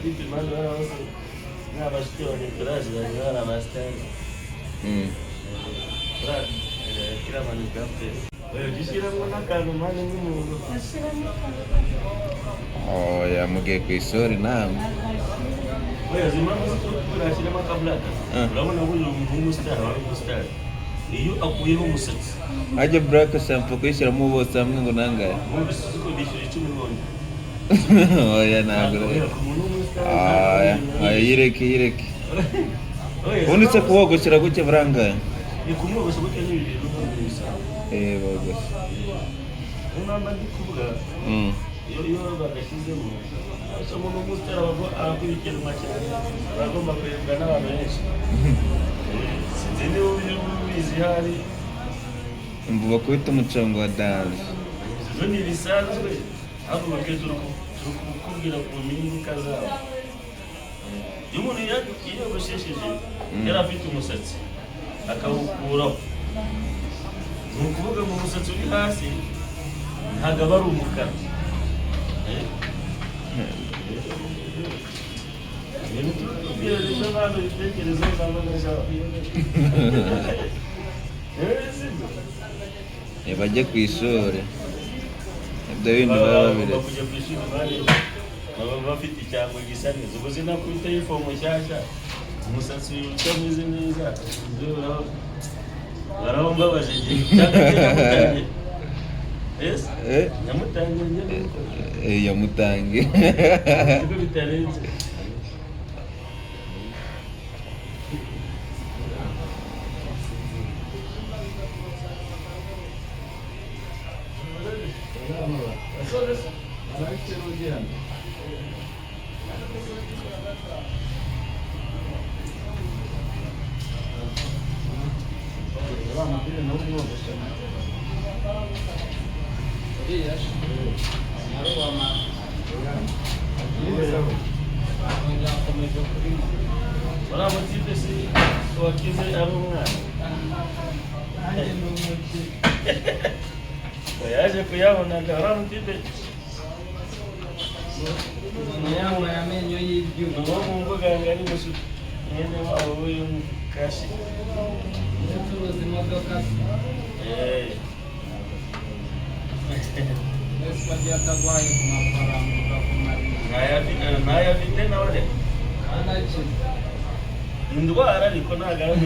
batipe impande bose n'abashiki bari kuraje bari abastari kila mani gape wewe gishyiramo n'akantu mani nk'umuntu oya mugiye ku isuri namwe wewe zimaze kurashyiramo akablata urabona uyu umustar wari umustar iyo akuyeho umusatsi ajya black shampoo kuyishyiramo bose hamwe ngo nangaye uko bishyura 10 ngoni oya ntabwo yireke ubundi se kuwogoshyira guke burangaye ni kumwogosha guke n'ibintu n'ubisa bogosha unamba ndi kuvuga iyo bagashyizemo somo n'umutera babo akurikira cyane bagomba kurebwa n'abantu benshi sinzi niba ubizi hari umva bakubita umucongo wa dance zo ni bisanzwe ahubwo bakwiye kubwira ku mpinduka zabo iyo umuntu yiyogoshesheje yari afite umusatsi akawukuraho ni ukuvuga ngo umusatsi uri hasi ntabwo aba ari umukara ibintu tubwira rero abantu bitekerezo n'amagara bajye ku ishuri ibyo bintu baba babiretse kujya ku ishuri baba bafite icyango gisa neza ubwo zinakubita ifomo nshyashya umusatsi utameze neza barahombabaje cyangwa yamutange kuko bitarenze baramutipe si wakize ari umwana yaje kuyabona baramutipe yambaye amenyo y'ibyuma uwo mu mbuga ngari mushuti mwene wabo w'uyu kashi ucuruza imodoka mbese bagiye atagwaye ku mafaranga ukakumarira ntayafite nawe reka anakira indwara ariko ntabwo ari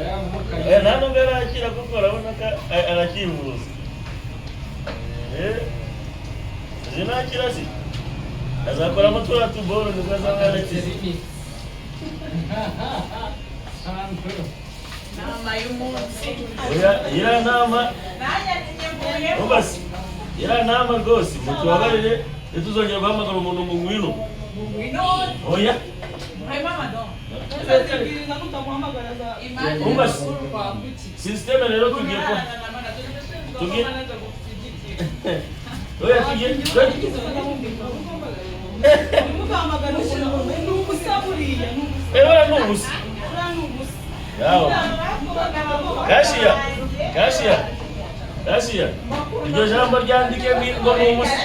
yamukanye nta nubwo arakira kuko urabona ko arakivuza zinakira si azakoramo turiya tuboro nibwo azaba yarakize nama y'umunsi iriya nama ubase iriya nama rwose mutubabarire ntituzongere guhamagara umuntu mu ngwino oya ubase sisiteme rero tugiye ko tugiye oya tugiye ni ubusa yawe kashiya iryo jambo ryandike ngo ni ubusa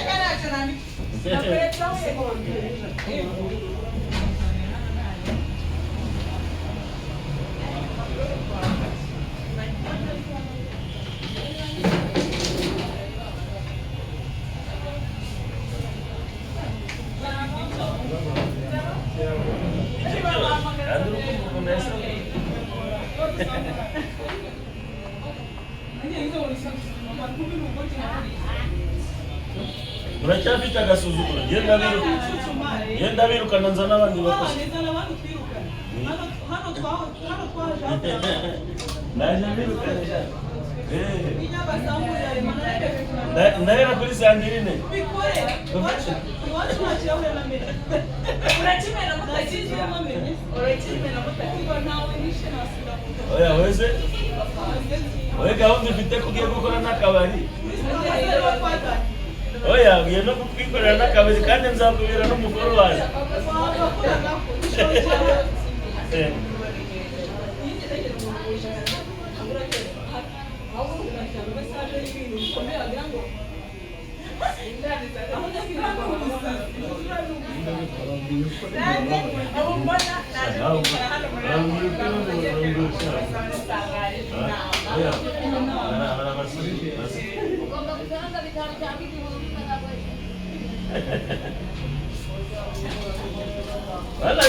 muracyafite agasuzuguro genda birukana nza n'abandi bakozi naje mbirukana ndahera kuri sandirine oya wese oya gahunda ufite ko ugiye gukora n'akabari oya ugiye no kwikorera n'akabari kandi nzakubwira n'umukuru wawe Wala,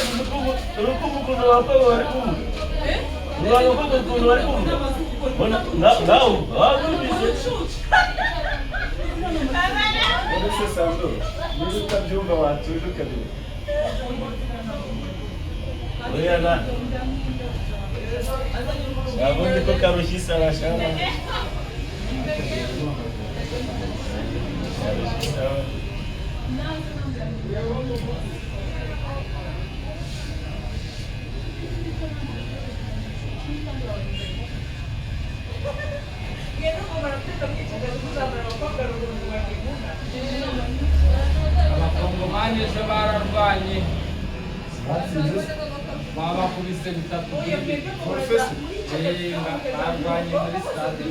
rukumu kuna wapa warikumu. Mwana kuna warikumu. Mwana ngao, bise. Ese sando, niba utabyumva watuje ukabiri. Oya na. Yabundi ko karushisa arashaka. Abakongomani ejo bararwanye babakubise bitatu barwanye muri stade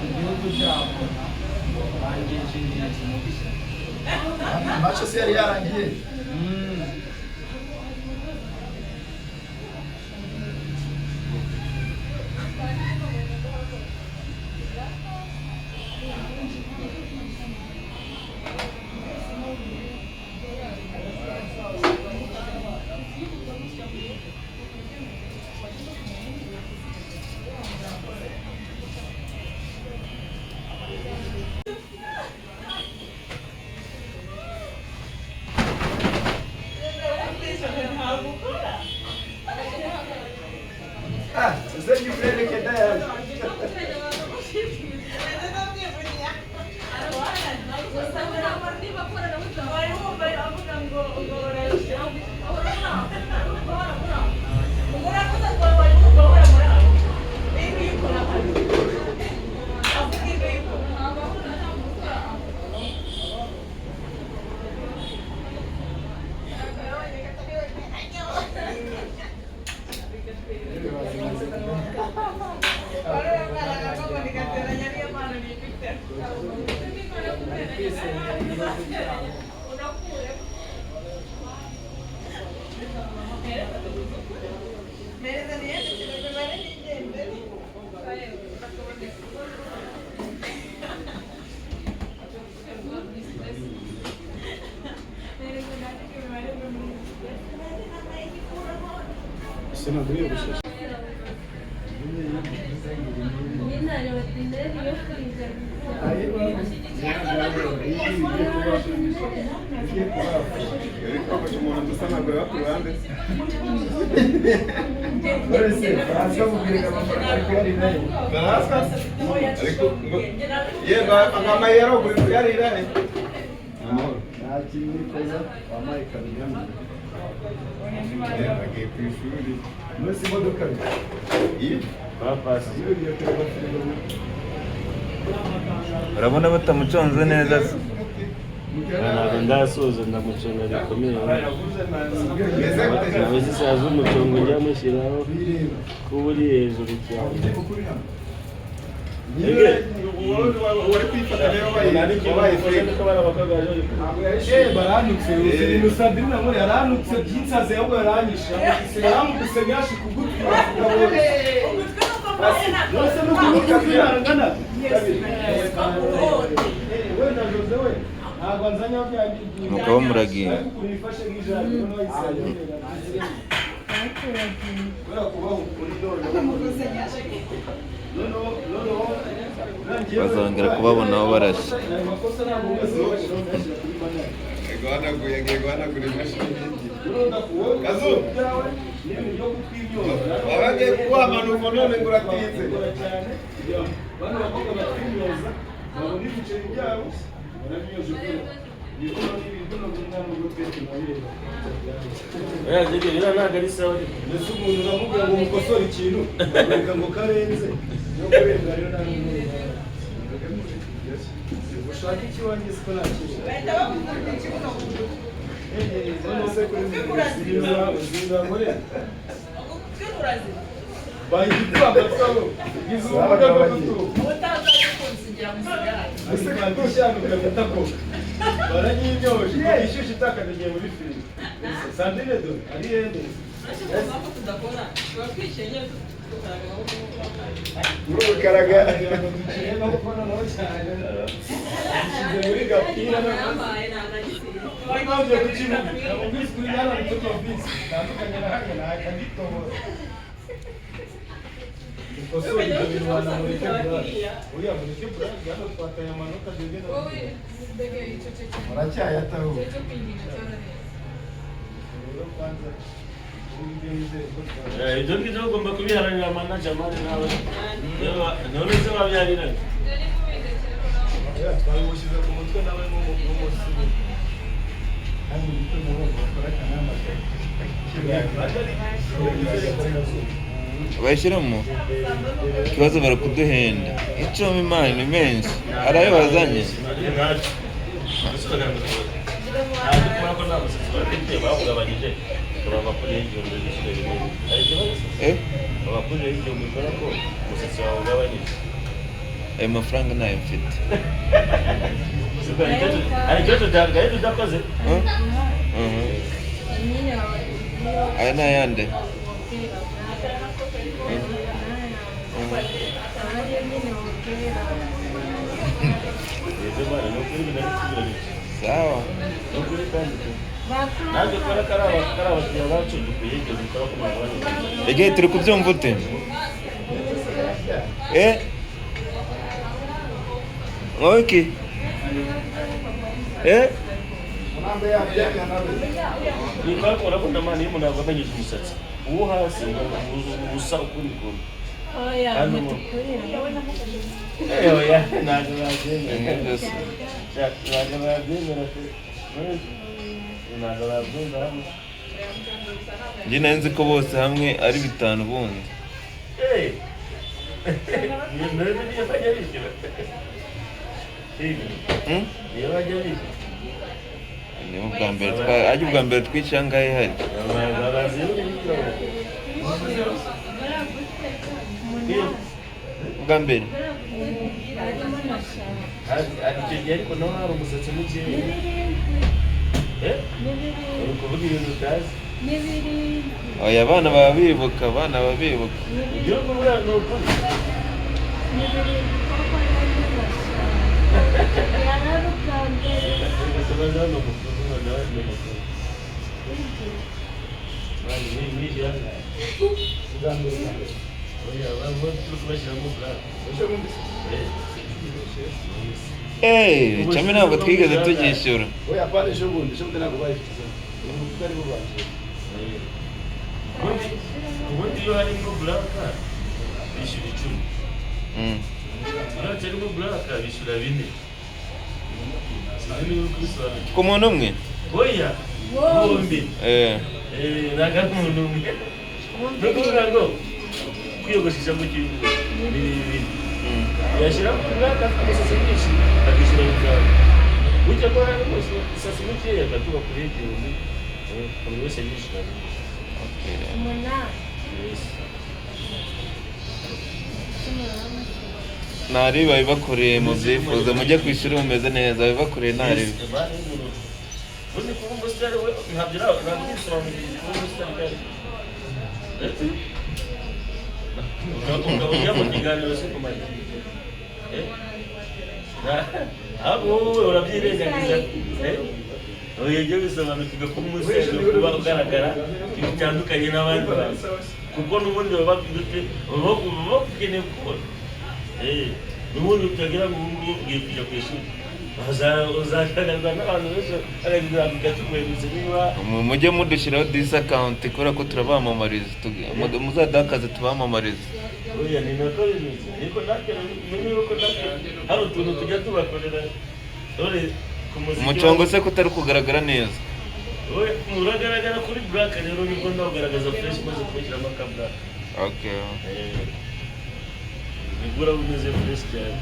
igihugu cyabo bangije Amacho se yari yarangiye. Ah, você de frente que é dela. Você não abriu, você? Urabona batamuconze neza se? Ntabwo ndasoza ndamuconga bikomeye. Nawe zisaza umucongo njya mushyiraho kuba uri hejuru cyane. Baranutse uyu Sandrine ngo yaranutse byitsaze ahubwo yaranyisha yaramukuse gashi kugutwi yose no kubyarangana we na Jose we ntabwo nzanya byagiye Mukaba muragiye. kunifashe nk'ijana no isayo Bazongera kubabonaho barashe. Babagiye kuwamanuka none ngo uratinze bano bakobwa batwimyoza babona ibiceri byabo baramyoza Jege bira ntabwo ari sawa. mbese umuntu uramubwira ngo mukosore ikintu reka ngo karenze no kurenga rero nta ushaka ikiwanjye siko nakisha none se kuri zinga ngore bahita amatwabo gize ubumuga bwo gutuba ese kandi cyane ugafata ko baranyinyoje ishyushye itakagiye muri firigo sandine do ari yende ukaraga no kubona no cyane muri gapira no Why not you kuchimu? Ngisi kulingana na mtoto wa bisi. Tandukanye na hanya na akagitobo. Ikoso ndio wanamulika bra. Oya mulike bra gano twataya manuka degena. Oye, dege icho cheche. Maracha yataho. Cheche pingine chana ne. Rero kwanza ibyo ngibyo ugomba kubiharanira manager mari nawe. None se wabyarira. Twabimushyize ku mutwe nawe mu musibo. bayishyiramo ikibazo bari kuduhenda icumi imana ni menshi hari ayo bazanye ayo mafaranga ntayo mfite hari ikibazo cyawe tudakoze aya ni ayande sawa igihe turi kubyumva ute ngoki urabona mani iyo umuntu agabanyije umusatsi uwo hasi usa ukuri kumwe ntabwo babyemera njye nari nzi ko bose hamwe ari 5 ubundi ni ubwa mbere twicaye angahe hari ubwa mbere icyo gihe ariko naho hari umusatsi mukeya uri kuvuga ibintu utazi oya abana baba bibuka ibyo ngubwo ni ukuri cyami ntabwo twigeze tugishyura ubundi iyo harimo buraka bishyura 10 iyo hatarimo buraka bishyura 4 ku muntu umwe oya bombi ntago ari umuntu umwe ni ukuvuga ngo kwiyogoshesha mu gihugu ni bibiri yashyira buraka amusatsi mwinshi akishyura 5 burya ko hari umusatsi mukeya akatuba kuri 1000 buri wese yishyura ntari babibakoreye mu byifuzo mujye ku ishuri mumeze neza babibakoreye ntari wowe urabyirengagiza ibyo bisobanukirwa ko umusore kuba ugaragara bitandukanye n'abandi bantu kuko n'ubundi baba bakeneye gukora n'ubundi utagira ngo ubu ngubu ugiye kujya ku ishuri uzagaragazwa n'abantu benshi bakagira tukwemeze niba mujye mudushyiraho disakawunti kubera ko turabamamariza muzadaha akazi tubamamariza oya ni nako bimeze niko natwe menye yuko natwe hari utuntu tujya tubakorera umucongo se kutari kugaragara neza uragaragara kuri buraka rero nibwo nawe ugaragaza fureshi maze kubashyiramo akaburaka nibwo uraba umeze fureshi cyane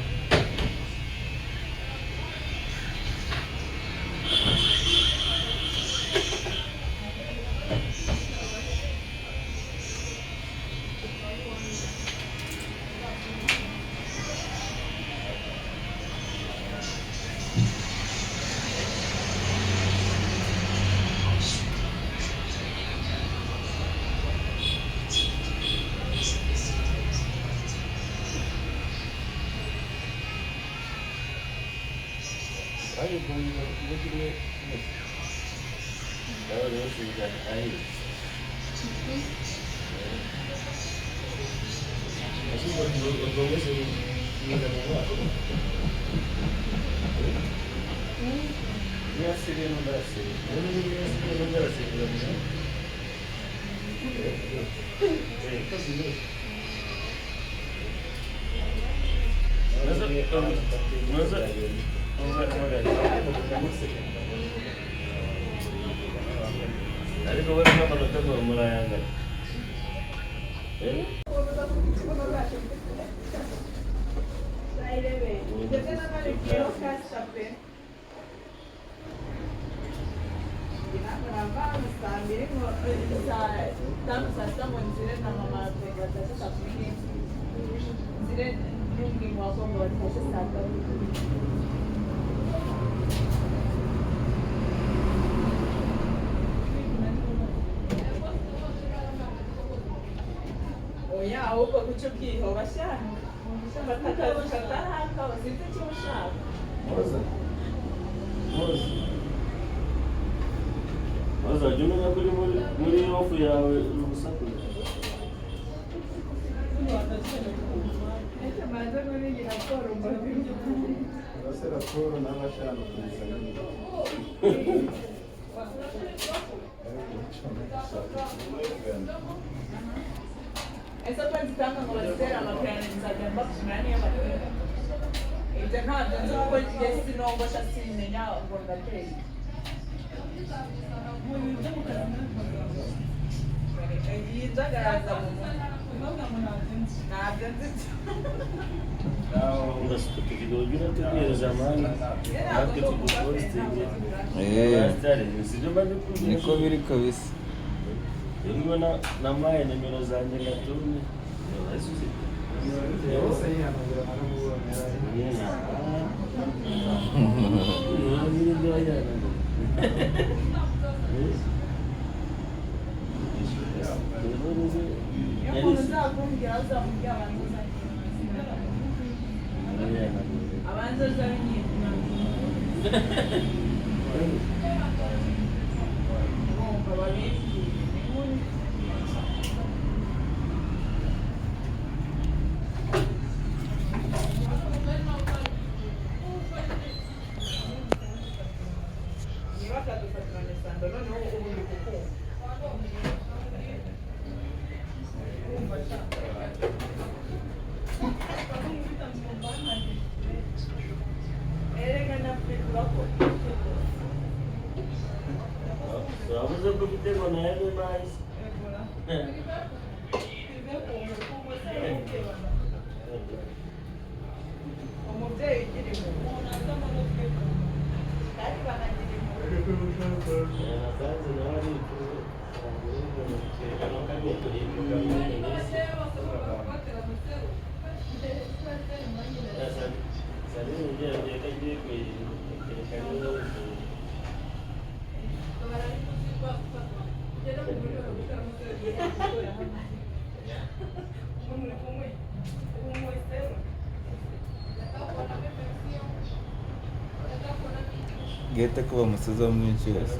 kimwe nawe rero siga ahi asubwo ngomese niga mu mwaka yasire no ndasire no ndasire ariko we n'amanota murayangana oya ahubwo kucyo bwiho bashaka batakazi kataraka basite cyo ushaka Maza jya umenya ko uri muri ofu yawe urusaku maze muri iyi raporo mbabiri bose raporo n'abashaka kuzana esa kwenzitanga ngo bazitera amapirane nzajya mbakishimira y'amateka ibyo ntabyo nzi kuko ngiye sinongosha simenya ngo ndateye yinjagaraza mu ntabyo nzi ugasuka tukidogira tugereza amani natwe tugupostinge sibyo mba ndikubwira niko biri kabisa iriho namaye nimero zanjye ngatumye yose yihanagura aramubonera iyo umuntu uzakumbwira uzamubwira abanza azabe nyina umva babibwire ntibakadufatirane sanda noneho ubu ni kukumva wabuze ko ufite ngo nawe mazi umubyeyi ugira impuhwe kandi banagira impuhwe nasanze nawe ari gete kuba umusozi wo mwinshi wese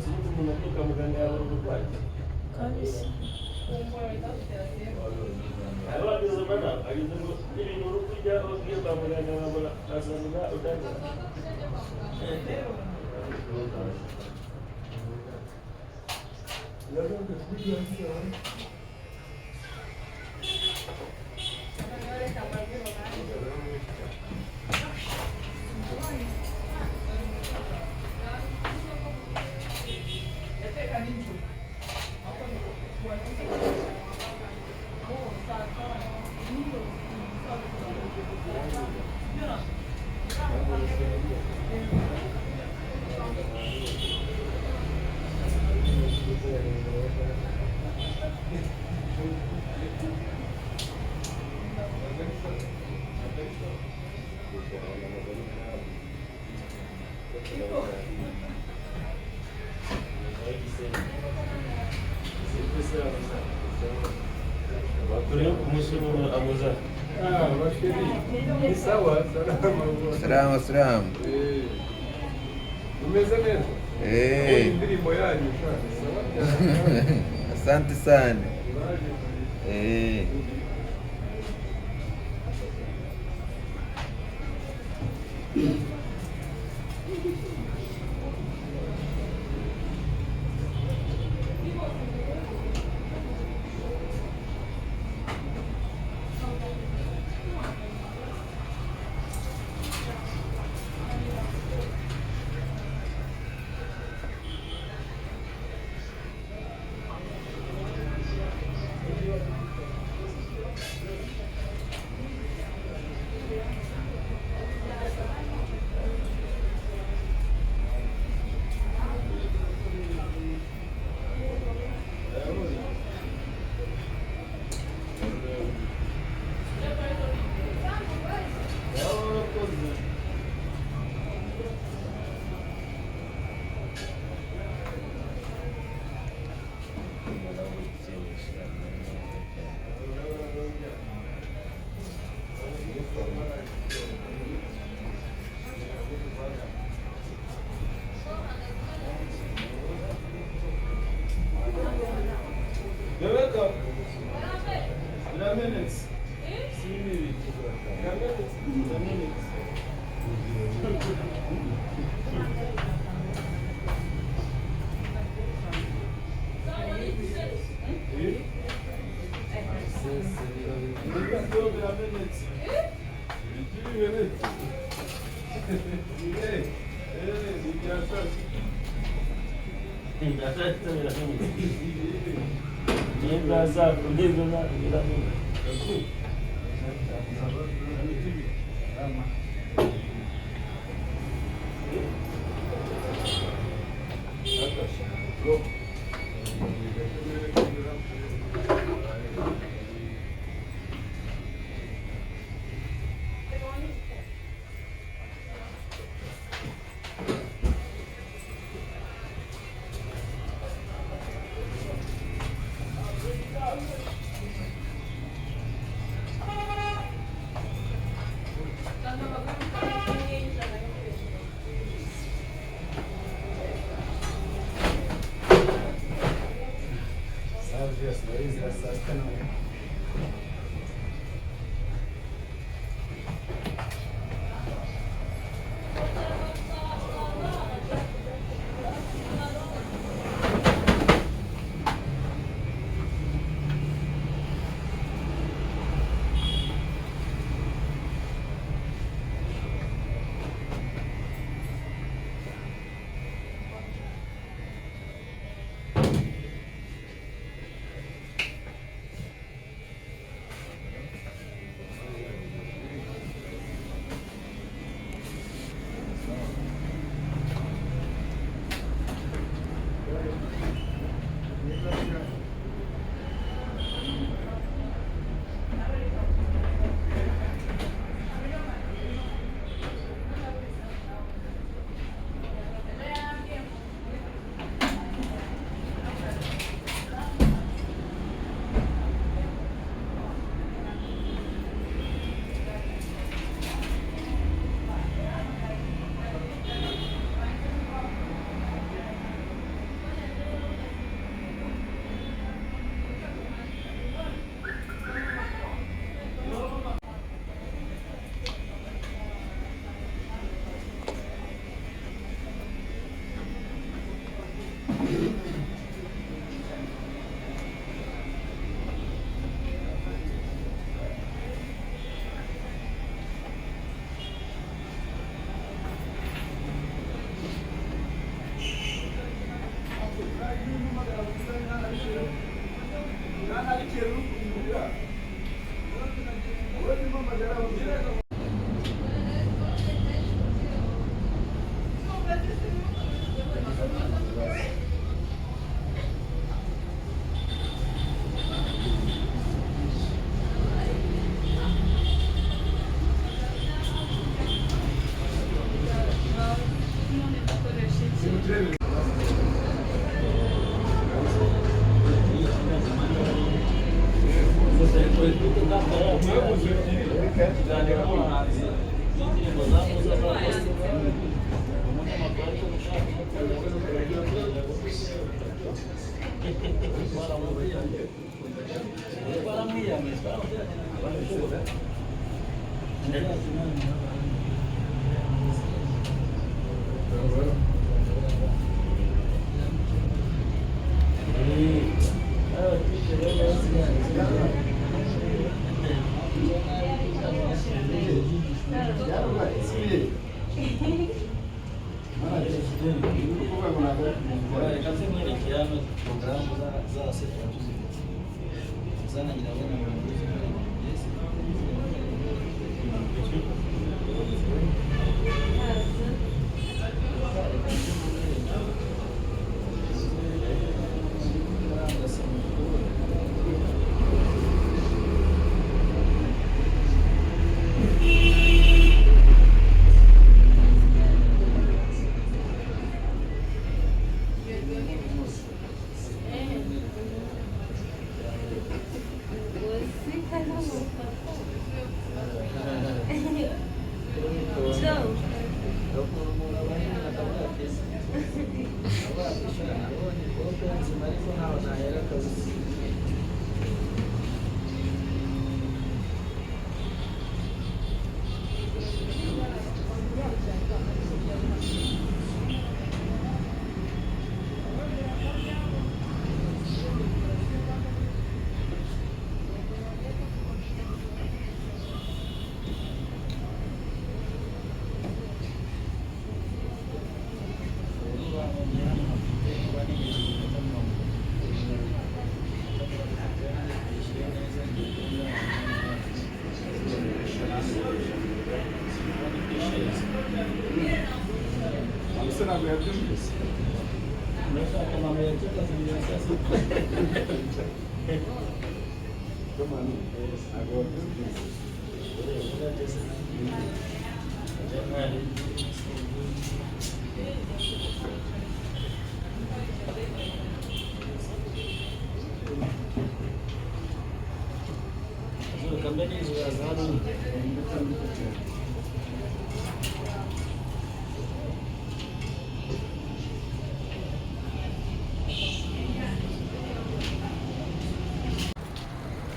ageze mana ageze ngo ibintu uri kujya ugiye kwa muganga nkabona asanga utangiye bakuriye ku musoro amuza ni sawa salama salamu salamu umeze neza indirimbo yanyu asante sana. You're welcome. 11 minutes. See me. 11 minutes.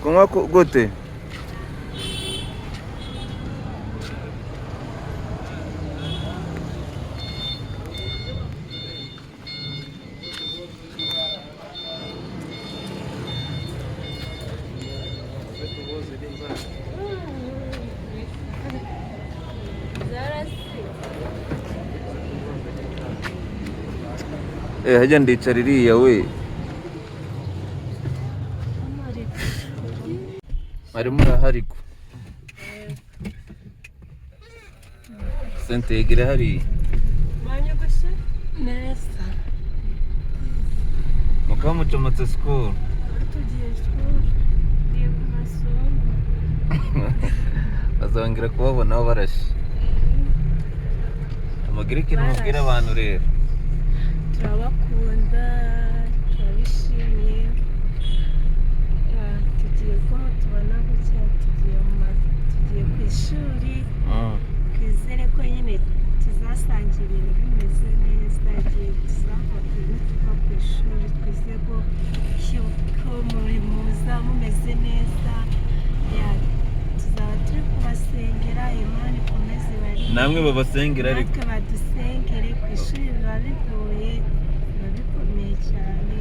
Kunywa gute? Hajya ndicara iriya we. Arimo arahari ko. Sente yegera hari. Banyogoshe neza. Mukamucomotse school. Tugiye school. Ndiye ku masomo. Bazongera kubabona aho barashe. Amagire ikintu mubwira abantu rero. Turabakunda, turabishimiye. Tugiye kuba tubona gutya, tugiye ku ishuri. Twizere ko nyine tuzasangira ibintu bimeze neza, igihe tuzava ku ishuri twizere ko muza mumeze neza. Tuzaba turi kubasengera, Imana ikomeze bari namwe babasengera ariko natwe badusengere. Ku ishuri biba bigoye, biba bikomeye cyane.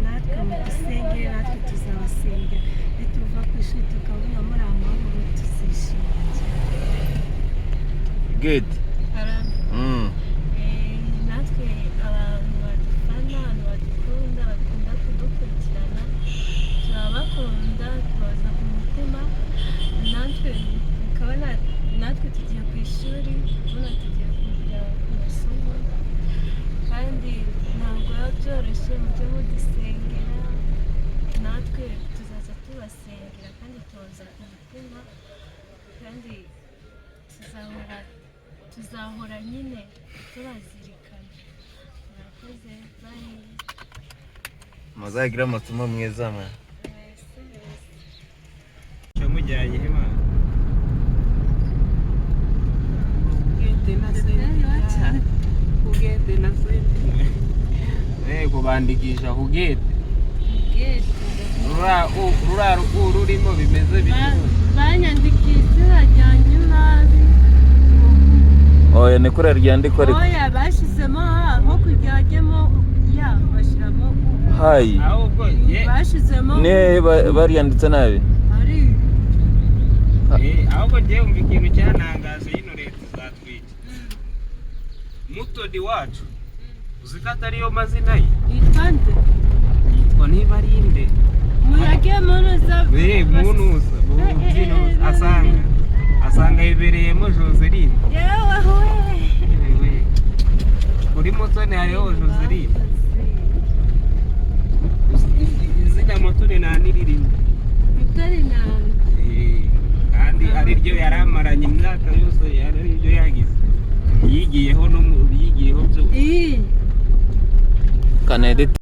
Natwe mudusengere, natwe tuzabasengera. Nituva ku ishuri tukabona muri amahoro, tuzishima cyane. good. Natwe abantu badufana, abantu badukunda, bakunda kudukurikirana, turabakunda, tubaza ku mutima. Natwe tugiye ku ishuri, ubona tugiye kujya ku masomo, kandi ntabwo biba byoroshye. mujye mudusengera, natwe tuzaza tubasengera kandi tubaza ku mutima, kandi tuzahora nyine tubazirikana. murakoze, bye. Muzagira amasomo mwiza mwe. Mujyanye hema. Ugende na sente. kubandikisha ku gate gate rura rurimo bimeze bityo banyandikisha izina ryanjye nabi oya ni kuri ryandiko ariko oya bashyizemo aho kugira hajyemo ya bashyiramo hayi ahubwo bashyizemo ne bariyanditse nabi ahubwo ngiye umva ikintu cyantangaje yino leta izatwita mutodi wacu uzi ko atariyo mazina ye yitwa nde yitwa niba ari inde muyage munuza munuza asanga yibereyemo Joseline yewe we kuri mutoni hariho Joseline izina mutoni nta n'iririmo mutoni nawe kandi ari ryo yari amaranye imyaka yose ari ryo yagize yigiyeho byose kanedit